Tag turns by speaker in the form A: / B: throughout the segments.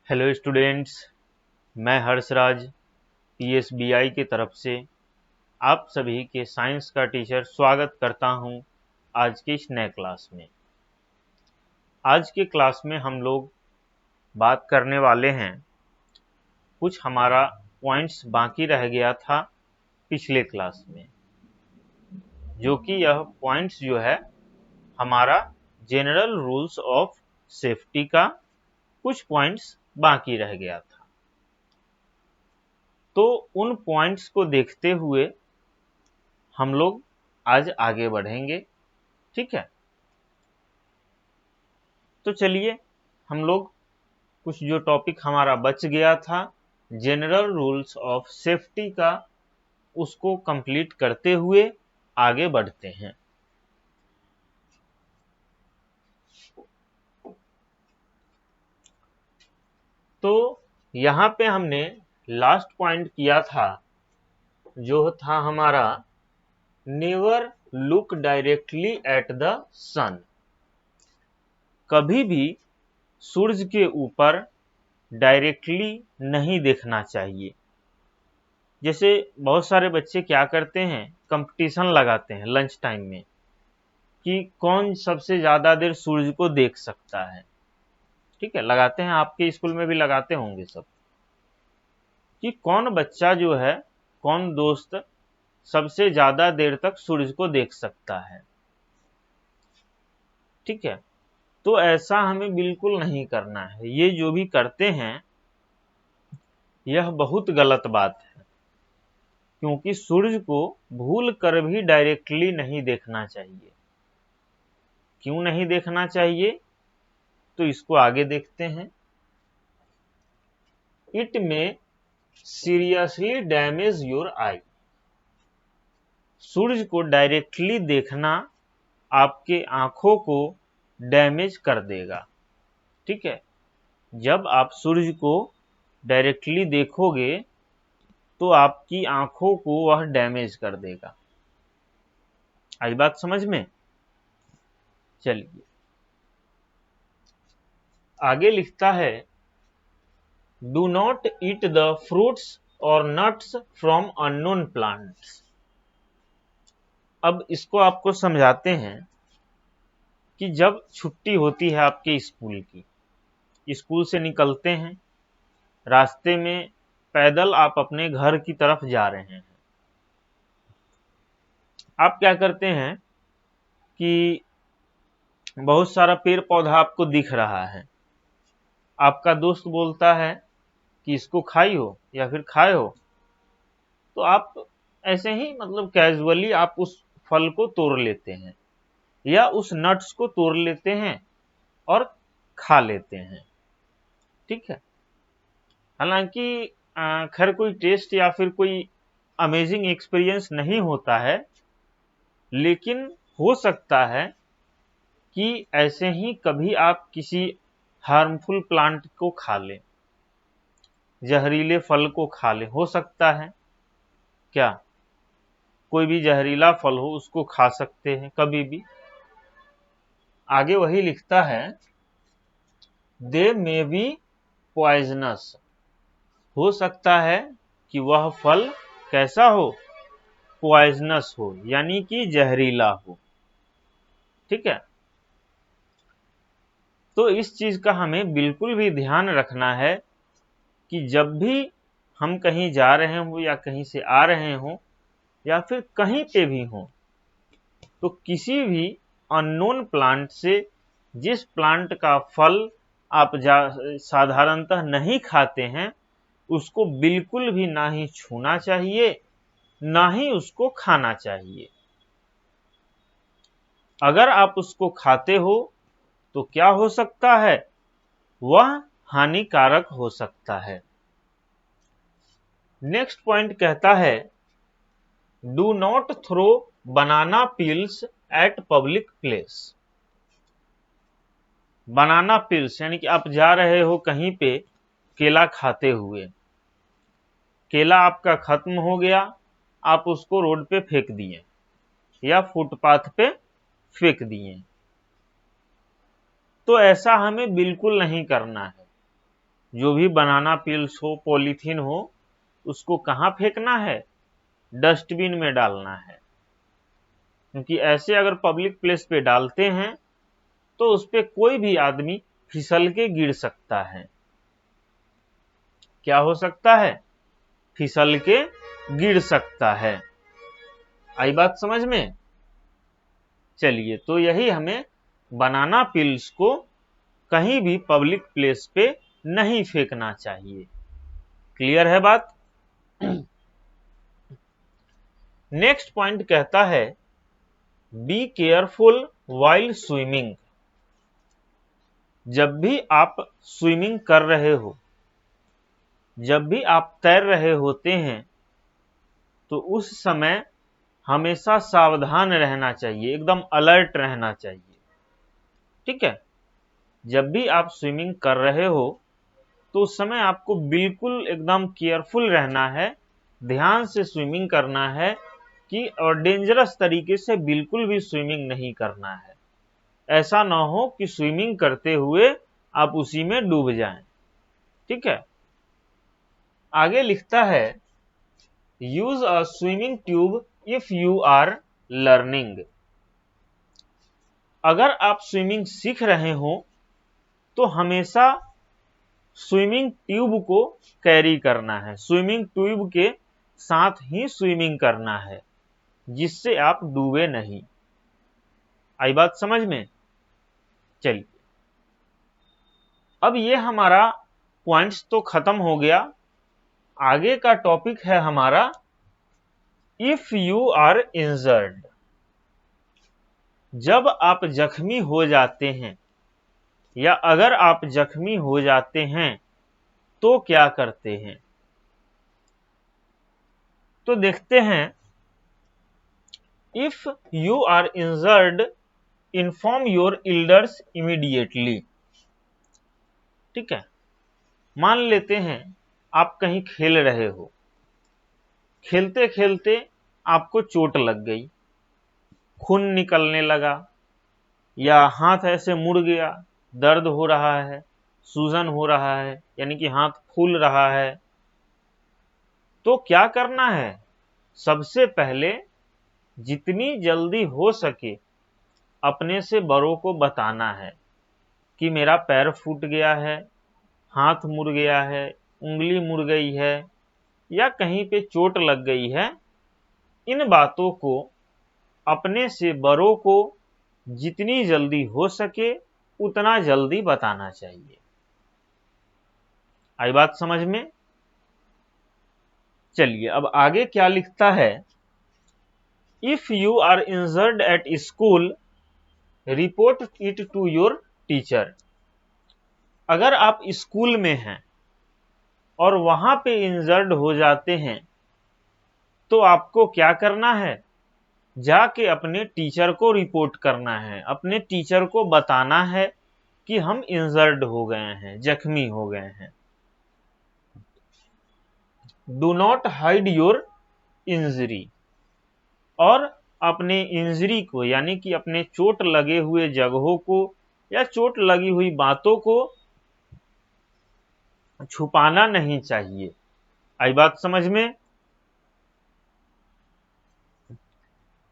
A: Hello students, मैं हर्षराज पीएसबीआई की तरफ से आप सभी के साइंस का टीचर स्वागत करता हूं आज की इस नए क्लास में। आज के क्लास में हम लोग बात करने वाले हैं, कुछ हमारा पॉइंट्स बाकी रह गया था पिछले क्लास में, जो कि यह पॉइंट्स जो है हमारा जनरल रूल्स ऑफ सेफ्टी का कुछ पॉइंट्स बाकी रह गया था। तो उन पॉइंट्स को देखते हुए हम लोग आज आगे बढ़ेंगे, ठीक है। तो चलिए हम लोग कुछ जो टॉपिक हमारा बच गया था जनरल रूल्स ऑफ सेफ्टी का, उसको कंप्लीट करते हुए आगे बढ़ते हैं। तो यहाँ पे हमने लास्ट पॉइंट किया था, जो था हमारा never look directly at the sun. कभी भी सूरज के ऊपर डायरेक्टली नहीं देखना चाहिए। जैसे बहुत सारे बच्चे क्या करते हैं, कंपटीशन लगाते हैं लंच टाइम में कि कौन सबसे ज्यादा देर सूरज को देख सकता है। ठीक है, लगाते हैं, आपके स्कूल में भी लगाते होंगे सब, कि कौन बच्चा जो है, कौन दोस्त सबसे ज्यादा देर तक सूरज को देख सकता है। ठीक है, तो ऐसा हमें बिल्कुल नहीं करना है। ये जो भी करते हैं यह बहुत गलत बात है, क्योंकि सूरज को भूल कर भी डायरेक्टली नहीं देखना चाहिए। क्यों नहीं देखना चाहिए, तो इसको आगे देखते हैं। इट में सीरियसली डैमेज योर आई। सूरज को डायरेक्टली देखना आपके आंखों को डैमेज कर देगा। ठीक है, जब आप सूरज को डायरेक्टली देखोगे तो आपकी आंखों को वह डैमेज कर देगा। आई बात समझ में? चलिए आगे लिखता है, do not eat the fruits और नट्स फ्रॉम अननोन प्लांट्स। अब इसको आपको समझाते हैं कि जब छुट्टी होती है आपके स्कूल की, स्कूल से निकलते हैं, रास्ते में पैदल आप अपने घर की तरफ जा रहे हैं, आप क्या करते हैं कि बहुत सारा पेड़ पौधा आपको दिख रहा है। आपका दोस्त बोलता है कि इसको खाई हो या फिर खाए हो, तो आप ऐसे ही मतलब कैजुअली आप उस फल को तोड़ लेते हैं या उस नट्स को तोड़ लेते हैं और खा लेते हैं। ठीक है, हालांकि खैर कोई टेस्ट या फिर कोई अमेजिंग एक्सपीरियंस नहीं होता है, लेकिन हो सकता है कि ऐसे ही कभी आप किसी हार्मफुल प्लांट को खा लें, जहरीले फल को खा लें। हो सकता है, क्या कोई भी जहरीला फल हो उसको खा सकते हैं कभी भी। आगे वही लिखता है, दे मे बी पॉइजनस। हो सकता है कि वह फल कैसा हो, पॉइजनस हो, यानी कि जहरीला हो। ठीक है, तो इस चीज का हमें बिल्कुल भी ध्यान रखना है कि जब भी हम कहीं जा रहे हों या कहीं से आ रहे हों या फिर कहीं पे भी हों, तो किसी भी अननोन प्लांट से, जिस प्लांट का फल आप साधारणतः नहीं खाते हैं, उसको बिल्कुल भी ना ही छूना चाहिए, ना ही उसको खाना चाहिए। अगर आप उसको खाते हो तो क्या हो सकता है, वह हानिकारक हो सकता है। नेक्स्ट पॉइंट कहता है, do not throw banana peels at public place. Banana peels यानी कि आप जा रहे हो कहीं पे केला खाते हुए, केला आपका खत्म हो गया, आप उसको रोड पे फेंक दिए या फुटपाथ पे फेंक दिए, तो ऐसा हमें बिल्कुल नहीं करना है। जो भी बनाना पिल्स हो, पॉलीथीन हो, उसको कहाँ फेंकना है? डस्टबिन में डालना है। क्योंकि ऐसे अगर पब्लिक प्लेस पे डालते हैं तो उस पे कोई भी आदमी फिसल के गिर सकता है। क्या हो सकता है? फिसल के गिर सकता है। आई बात समझ में? चलिए, तो यही हमें बनाना पिल्स को कहीं भी पब्लिक प्लेस पे नहीं फेंकना चाहिए। क्लियर है बात? नेक्स्ट पॉइंट कहता है बी केयरफुल व्हाइल स्विमिंग। जब भी आप स्विमिंग कर रहे हो, जब भी आप तैर रहे होते हैं, तो उस समय हमेशा सावधान रहना चाहिए, एकदम अलर्ट रहना चाहिए। ठीक है? जब भी आप स्विमिंग कर रहे हो तो उस समय आपको बिल्कुल एकदम केयरफुल रहना है, ध्यान से स्विमिंग करना है कि और डेंजरस तरीके से बिल्कुल भी स्विमिंग नहीं करना है। ऐसा ना हो कि स्विमिंग करते हुए आप उसी में डूब जाएं। ठीक है? आगे लिखता है use a swimming tube if you are learning. अगर आप स्विमिंग सीख रहे हो तो हमेशा स्विमिंग ट्यूब को कैरी करना है, स्विमिंग ट्यूब के साथ ही स्विमिंग करना है, जिससे आप डूबे नहीं। आई बात समझ में? चलिए, अब ये हमारा पॉइंट्स तो खत्म हो गया। आगे का टॉपिक है हमारा इफ यू आर इंजर्ड। जब आप जख्मी हो जाते हैं या अगर आप जख्मी हो जाते हैं तो क्या करते हैं? तो देखते हैं, if you are injured inform your elders immediately. ठीक है? मान लेते हैं आप कहीं खेल रहे हो, खेलते खेलते आपको चोट लग गई, खून निकलने लगा या हाथ ऐसे मुड़ गया, दर्द हो रहा है, सूजन हो रहा है, यानी कि हाथ फूल रहा है, तो क्या करना है? सबसे पहले जितनी जल्दी हो सके अपने से बड़ों को बताना है कि मेरा पैर फूट गया है, हाथ मुड़ गया है, उंगली मुड़ गई है या कहीं पे चोट लग गई है। इन बातों को अपने से बड़ों को जितनी जल्दी हो सके उतना जल्दी बताना चाहिए। आई बात समझ में? चलिए, अब आगे क्या लिखता है, if you are injured at school report it to your teacher. अगर आप स्कूल में हैं और वहां पे इंजर्ड हो जाते हैं तो आपको क्या करना है? जाके अपने टीचर को रिपोर्ट करना है, अपने टीचर को बताना है कि हम इंजर्ड हो गए हैं, जख्मी हो गए हैं। Do not hide your injury. और अपने इंजरी को, यानी कि अपने चोट लगे हुए जगहों को या चोट लगी हुई बातों को छुपाना नहीं चाहिए। आई बात समझ में?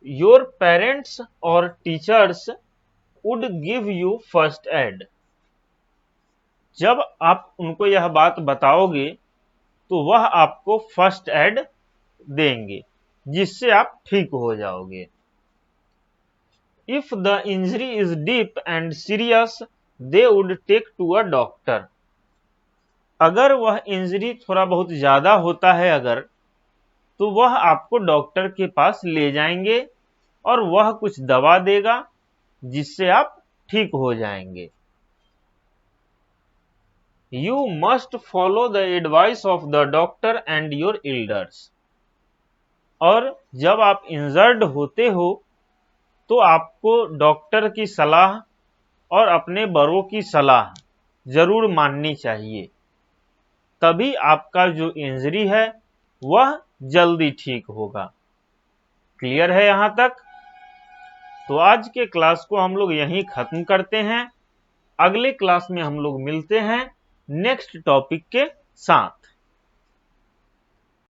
A: योर पेरेंट्स और teachers would give you first aid. जब आप उनको यह बात बताओगे तो वह आपको फर्स्ट एड देंगे, जिससे आप ठीक हो जाओगे। If the injury is deep and serious they would take to a doctor. अगर वह इंजरी थोड़ा बहुत ज्यादा होता है अगर, तो वह आपको डॉक्टर के पास ले जाएंगे और वह कुछ दवा देगा जिससे आप ठीक हो जाएंगे। You must follow the advice of the doctor and your elders। और जब आप इंजर्ड होते हो तो आपको डॉक्टर की सलाह और अपने बड़ों की सलाह जरूर माननी चाहिए, तभी आपका जो इंजरी है वह जल्दी ठीक होगा। क्लियर है यहां तक? तो आज के क्लास को हम लोग यहीं खत्म करते हैं। अगले क्लास में हम लोग मिलते हैं नेक्स्ट टॉपिक के साथ।